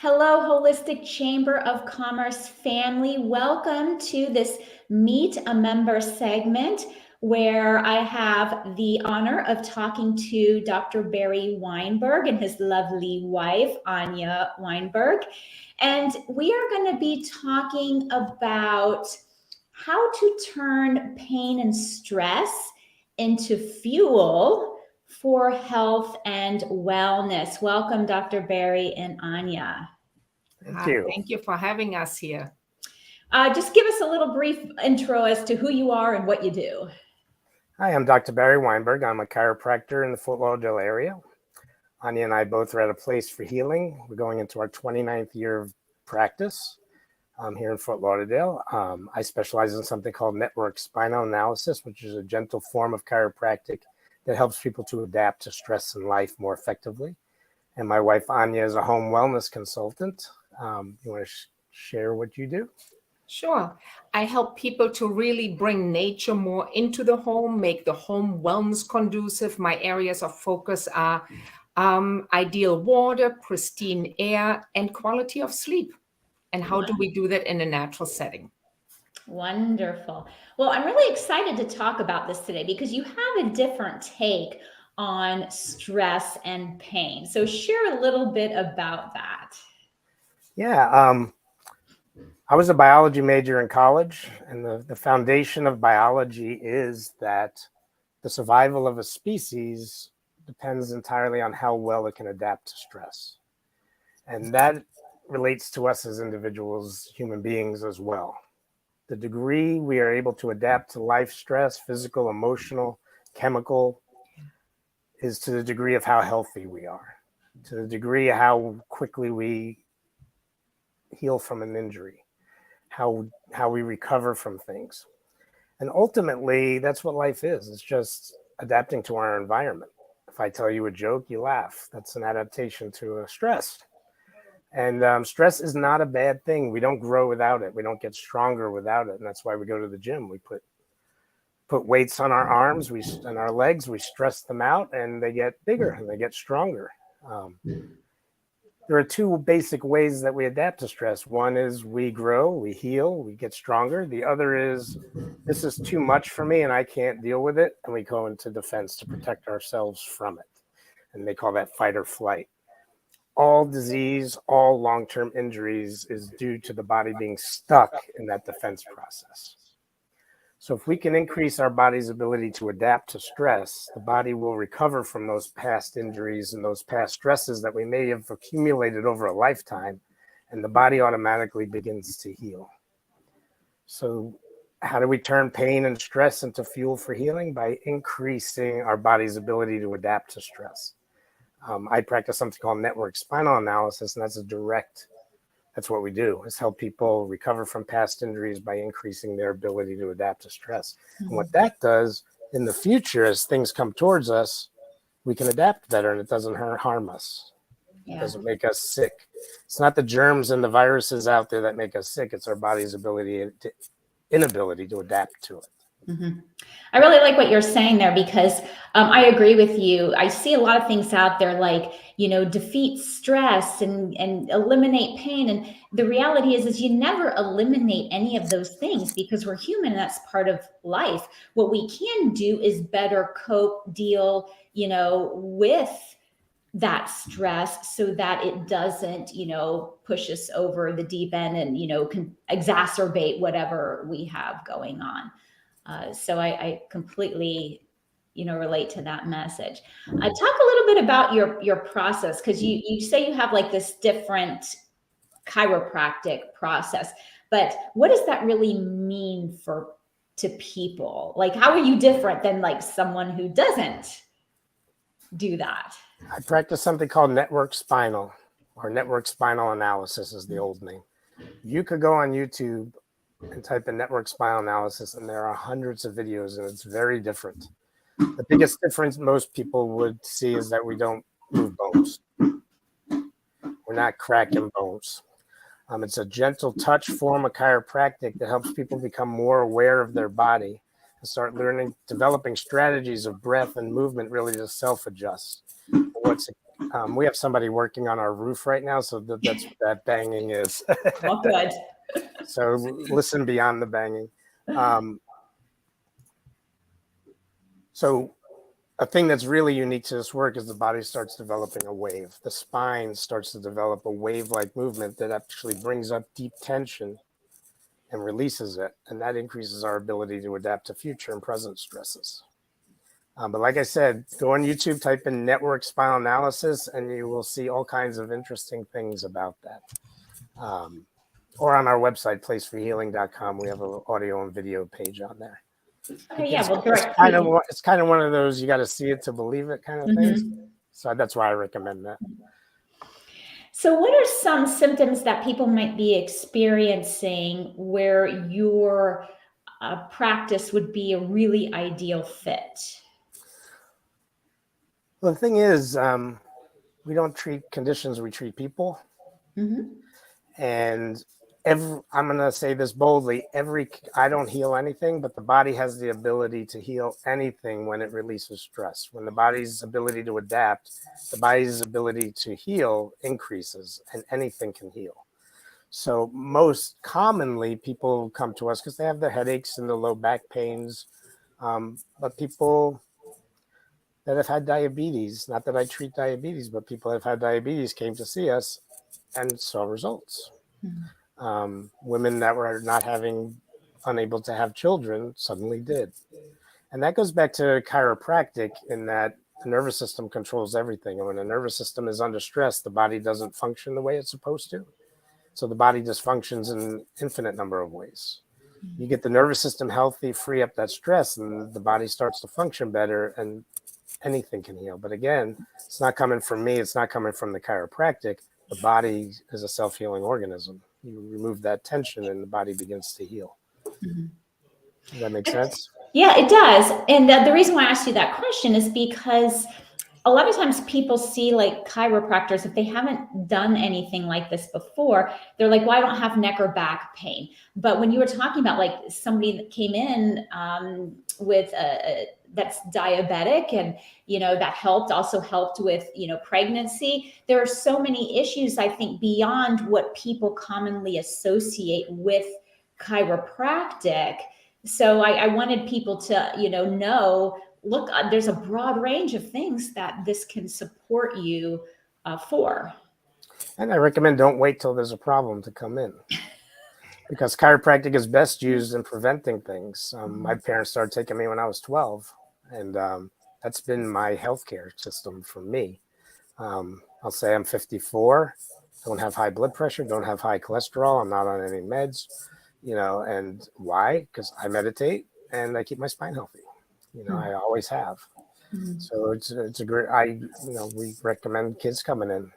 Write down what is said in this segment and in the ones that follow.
Hello, Holistic Chamber of Commerce family. Welcome to this Meet a Member segment where I have the honor of talking to Dr. Barry Weinberg and his lovely wife, Anja Weinberg. And we are going to be talking about how to turn pain and stress into fuel for health and wellness. Welcome, Dr. Barry and Anja. Thank you. Thank you for having us here. Just give us a little brief intro as to who you are and what you do. Hi, I'm Dr. Barry Weinberg. I'm a chiropractor in the Fort Lauderdale area. Anja and I both are at a place for healing. We're going into our 29th year of practice here in Fort Lauderdale. I specialize in something called network spinal analysis, which is a gentle form of chiropractic that helps people to adapt to stress in life more effectively. And my wife, Anja, is a home wellness consultant. You want to share what you do? Sure. I help people to really bring nature more into the home, make the home wellness conducive. My areas of focus are ideal water, pristine air, and quality of sleep. And how do we do that in a natural setting? Wonderful. Well, I'm really excited to talk about this today because you have a different take on stress and pain. So share a little bit about that. Yeah, I was a biology major in college, and the foundation of biology is that the survival of a species depends entirely on how well it can adapt to stress. And that relates to us as individuals, human beings as well. The degree we are able to adapt to life stress, physical, emotional, chemical, is to the degree of how healthy we are, to the degree of how quickly we heal from an injury, how we recover from things. And ultimately, that's what life is. It's just adapting to our environment. If I tell you a joke, you laugh. That's an adaptation to a stress. And stress is not a bad thing. We don't grow without it. We don't get stronger without it. And that's why we go to the gym. We put weights on our arms and our legs. We stress them out, and they get bigger and they get stronger. There are two basic ways that we adapt to stress. One is we grow, we heal, we get stronger. The other is, this is too much for me and I can't deal with it. And we go into defense to protect ourselves from it. And they call that fight or flight. All disease, all long-term injuries is due to the body being stuck in that defense process. So if we can increase our body's ability to adapt to stress, the body will recover from those past injuries and those past stresses that we may have accumulated over a lifetime, and the body automatically begins to heal. So how do we turn pain and stress into fuel for healing? By increasing our body's ability to adapt to stress. I practice something called network spinal analysis, and that's what we do, is help people recover from past injuries by increasing their ability to adapt to stress. Mm-hmm. And what that does in the future, as things come towards us, we can adapt better and it doesn't harm us. Yeah. It doesn't make us sick. It's not the germs and the viruses out there that make us sick. It's our body's inability to adapt to it. Mm-hmm. I really like what you're saying there because I agree with you. I see a lot of things out there like, defeat stress and eliminate pain. And the reality is you never eliminate any of those things because we're human and that's part of life. What we can do is better cope, deal, with that stress so that it doesn't, push us over the deep end and, can exacerbate whatever we have going on. So I completely, relate to that message. Talk a little bit about your process, because you say you have like this different chiropractic process, but what does that really mean to people? Like, how are you different than like someone who doesn't do that? I practice something called network spinal, or network spinal analysis is the old name. You could go on YouTube and type in network spinal analysis, and there are hundreds of videos, and it's very different. The biggest difference most people would see is that we don't move bones. We're not cracking bones. It's a gentle touch form of chiropractic that helps people become more aware of their body and start developing strategies of breath and movement really to self-adjust. We have somebody working on our roof right now, so that's what that banging is. Oh, good. So listen beyond the banging. So a thing that's really unique to this work is the body starts developing a wave. The spine starts to develop a wave-like movement that actually brings up deep tension and releases it. And that increases our ability to adapt to future and present stresses. But like I said, go on YouTube, type in network spinal analysis, and you will see all kinds of interesting things about that. Or on our website, placeforhealing.com, we have an audio and video page on there. Okay, yeah, well, It's kind of one of those you got to see it to believe it kind of things. So that's why I recommend that. So what are some symptoms that people might be experiencing where your practice would be a really ideal fit? Well, the thing is, we don't treat conditions, we treat people. And I'm going to say this boldly, I don't heal anything, but the body has the ability to heal anything when it releases stress. When the body's ability to adapt, the body's ability to heal increases, and anything can heal. So most commonly, people come to us because they have the headaches and the low back pains. But people that have had diabetes, not that I treat diabetes, but people that have had diabetes came to see us and saw results. Women that were unable to have children suddenly did. And that goes back to chiropractic in that the nervous system controls everything. And when the nervous system is under stress, the body doesn't function the way it's supposed to. So the body just functions in an infinite number of ways. You get the nervous system healthy, free up that stress, and the body starts to function better, and anything can heal. But again, it's not coming from me. It's not coming from the chiropractic. The body is a self-healing organism. You remove that tension and the body begins to heal. Does that make sense? Yeah, it does. And the reason why I asked you that question is because a lot of times people see like chiropractors, if they haven't done anything like this before, they're like, well, I don't have neck or back pain. But when you were talking about like somebody that came in with that's diabetic and, that also helped with, pregnancy. There are so many issues, I think, beyond what people commonly associate with chiropractic. So I wanted people to, know, look, there's a broad range of things that this can support you for. And I recommend don't wait till there's a problem to come in, because chiropractic is best used in preventing things. My parents started taking me when I was 12, and that's been my healthcare system for me. I'll say I'm 54, don't have high blood pressure, don't have high cholesterol, I'm not on any meds, and why? Because I meditate and I keep my spine healthy. I always have. So it's a great, we recommend kids coming in,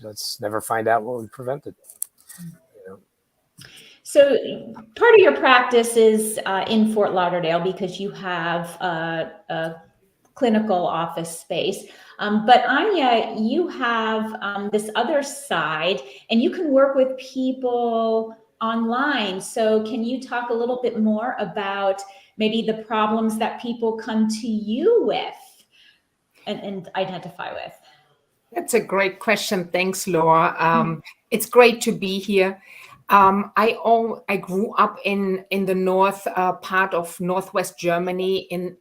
let's never find out what we prevented. So part of your practice is in Fort Lauderdale because you have a clinical office space. But Anja, you have this other side and you can work with people online. So can you talk a little bit more about maybe the problems that people come to you with and identify with? That's a great question. Thanks, Laura. It's great to be here. I grew up in the north part of Northwest Germany in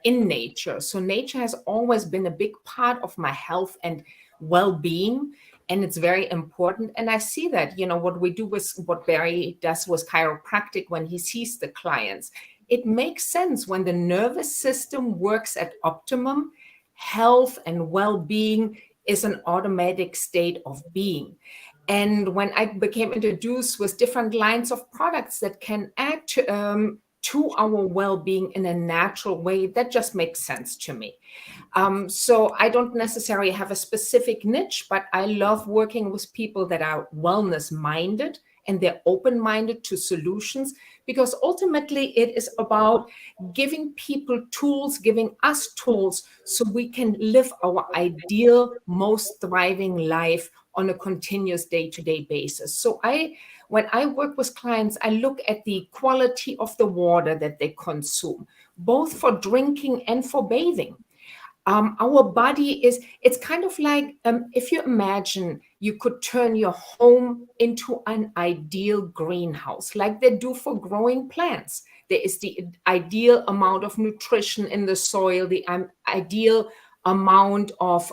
nature. So nature has always been a big part of my health and well-being, and it's very important. And I see that, what we do with what Barry does with chiropractic when he sees the clients, it makes sense when the nervous system works at optimum. Health and well-being is an automatic state of being. And when I became introduced with different lines of products that can add to our well-being in a natural way, that just makes sense to me. So I don't necessarily have a specific niche, but I love working with people that are wellness-minded and they're open-minded to solutions, because ultimately it is about giving people tools, giving us tools so we can live our ideal, most thriving life on a continuous day-to-day basis. So when I work with clients, I look at the quality of the water that they consume, both for drinking and for bathing. Our body it's kind of like, if you imagine you could turn your home into an ideal greenhouse, like they do for growing plants. There is the ideal amount of nutrition in the soil, the ideal amount of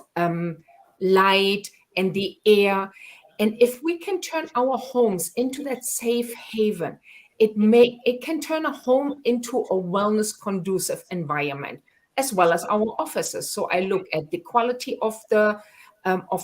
light and the air. And if we can turn our homes into that safe haven, it can turn a home into a wellness conducive environment, as well as our offices. So I look at the quality of the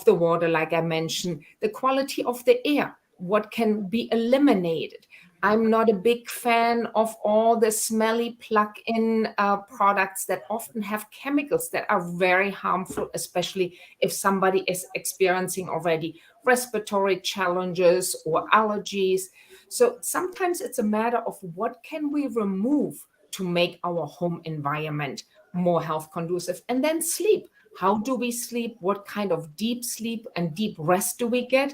water, like I mentioned, the quality of the air, what can be eliminated. I'm not a big fan of all the smelly plug-in products that often have chemicals that are very harmful, especially if somebody is experiencing already respiratory challenges or allergies. So sometimes it's a matter of what can we remove to make our home environment more health conducive. And then sleep. How do we sleep? What kind of deep sleep and deep rest do we get?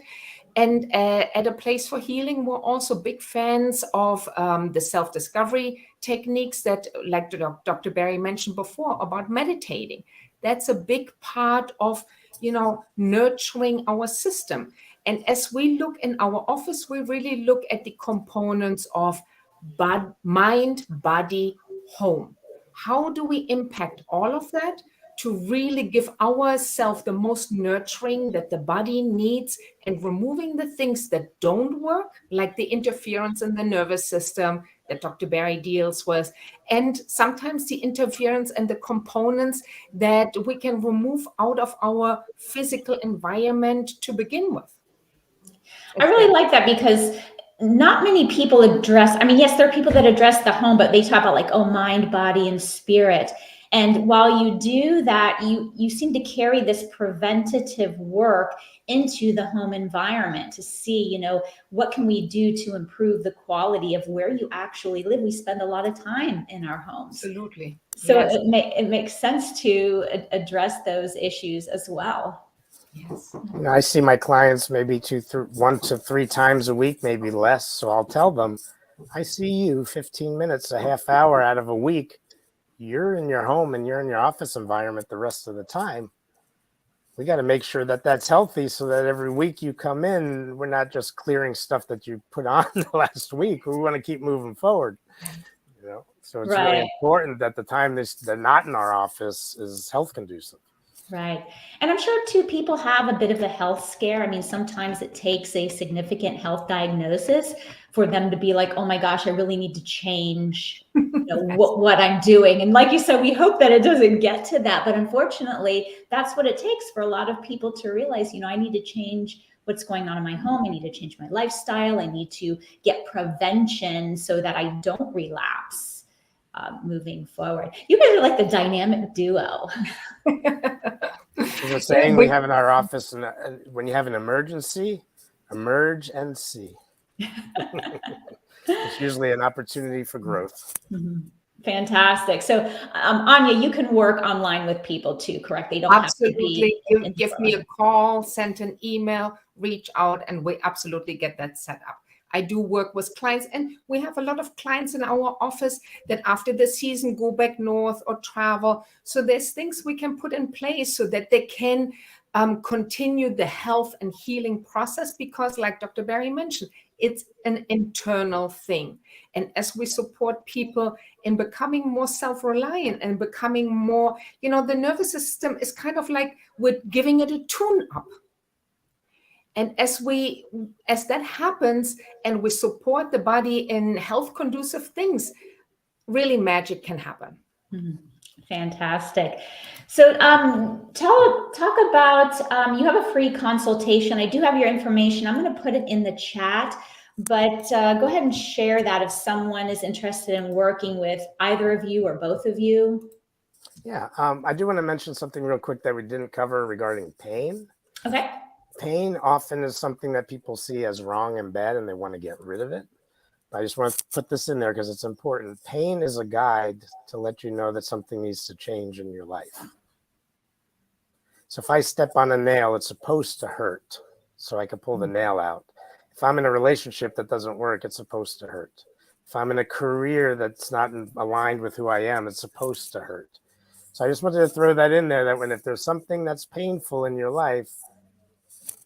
And at a place for healing, we're also big fans of the self-discovery techniques that, like Dr. Barry mentioned before, about meditating. That's a big part of, nurturing our system. And as we look in our office, we really look at the components of mind, body, home. How do we impact all of that to really give ourselves the most nurturing that the body needs, and removing the things that don't work, like the interference in the nervous system that Dr. Barry deals with, and sometimes the interference and the components that we can remove out of our physical environment to begin with. I really like that, because not many people address, I mean, yes, there are people that address the home, but they talk about like, oh, mind, body, and spirit. And while you do that, you seem to carry this preventative work into the home environment to see, what can we do to improve the quality of where you actually live. We spend a lot of time in our homes. Absolutely. So yes. it makes sense to address those issues as well. Yes. I see my clients maybe 1 to 3 times a week, maybe less. So I'll tell them, I see you 15 minutes, a half hour out of a week. You're in your home and you're in your office environment the rest of the time. We got to make sure that that's healthy, so that every week you come in, we're not just clearing stuff that you put on the last week. We want to keep moving forward. So it's really important that the time they're not in our office is health conducive. Right. And I'm sure too, people have a bit of a health scare. I mean, sometimes it takes a significant health diagnosis for them to be like, oh my gosh, I really need to change what I'm doing. And like you said, we hope that it doesn't get to that. But unfortunately, that's what it takes for a lot of people to realize, I need to change what's going on in my home. I need to change my lifestyle. I need to get prevention so that I don't relapse. Moving forward. You guys are like the dynamic duo. There's a saying we have in our office, and when you have an emergency, emerge and see. It's usually an opportunity for growth. Mm-hmm. Fantastic. So, Anja, you can work online with people too, correct? They don't absolutely have to be give me a call, send an email, reach out, and we absolutely get that set up. I do work with clients, and we have a lot of clients in our office that after the season go back north or travel. So there's things we can put in place so that they can continue the health and healing process, because like Dr. Barry mentioned, it's an internal thing. And as we support people in becoming more self-reliant and becoming more, the nervous system is kind of like we're giving it a tune-up. And as that happens and we support the body in health conducive things, really magic can happen. Mm-hmm. Fantastic. So talk about, you have a free consultation. I do have your information. I'm going to put it in the chat, but go ahead and share that if someone is interested in working with either of you or both of you. Yeah, I do want to mention something real quick that we didn't cover regarding pain. Okay. Pain often is something that people see as wrong and bad, and they want to get rid of it. I just want to put this in there because it's important. Pain is a guide to let you know that something needs to change in your life. So if I step on a nail, it's supposed to hurt, so I can pull the nail out. If I'm in a relationship that doesn't work, it's supposed to hurt. If I'm in a career that's not aligned with who I am, it's supposed to hurt. So I just wanted to throw that in there, that if there's something that's painful in your life,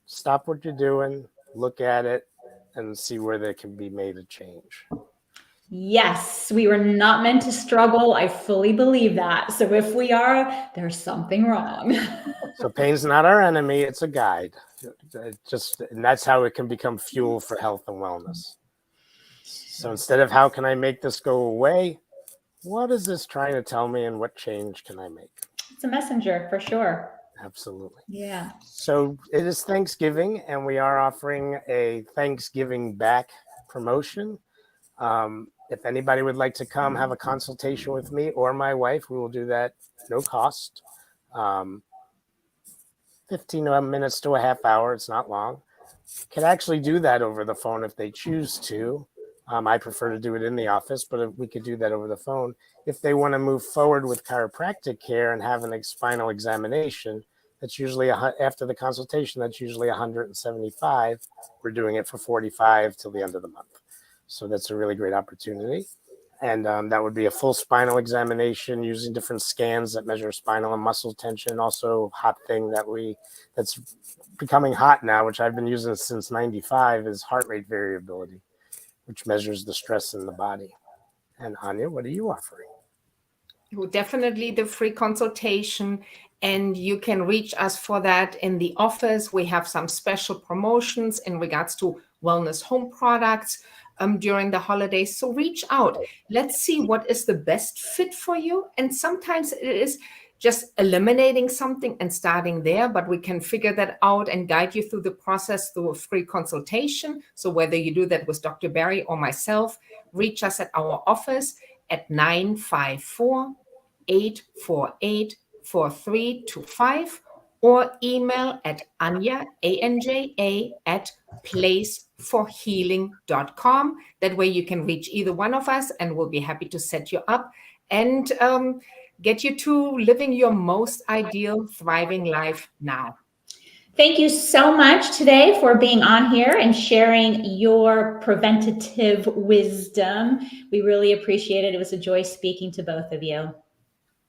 stop what you're doing, look at it, and see where there can be made a change. Yes, we were not meant to struggle. I fully believe that. So if we are, there's something wrong. So pain's not our enemy, it's a guide. And that's how it can become fuel for health and wellness. So instead of how can I make this go away, what is this trying to tell me and what change can I make? It's a messenger for sure. Absolutely. Yeah. So it is Thanksgiving, and we are offering a Thanksgiving back promotion. If anybody would like to come have a consultation with me or my wife, we will do that no cost. 15 minutes to a half hour. It's not long. Can actually do that over the phone if they choose to. I prefer to do it in the office, but if we could do that over the phone. If they want to move forward with chiropractic care and have a spinal examination, that's usually after the consultation, that's usually $175. We're doing it for $45 till the end of the month. So that's a really great opportunity. And that would be a full spinal examination using different scans that measure spinal and muscle tension. Also, hot thing that's becoming hot now, which I've been using since '95, is heart rate variability, which measures the stress in the body. And Anja, what are you offering? Well, definitely the free consultation, and you can reach us for that in the office. We have some special promotions in regards to wellness home products during the holidays. So reach out. Let's see what is the best fit for you. And sometimes it is just eliminating something and starting there, but we can figure that out and guide you through the process through a free consultation. So whether you do that with Dr. Barry or myself, reach us at our office at 954-848-4325 or email at Anja, A-N-J-A, at placeforhealing.com. That way you can reach either one of us and we'll be happy to set you up and get you to living your most ideal, thriving life now. Thank you so much today for being on here and sharing your preventative wisdom. We really appreciate it. It was a joy speaking to both of you.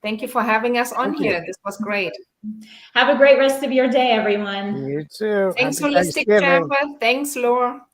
Thank you for having us on here. This was great. Have a great rest of your day, everyone. You too. Thanks, Happy Holistic Thanksgiving. Chamber. Thanks, Laura.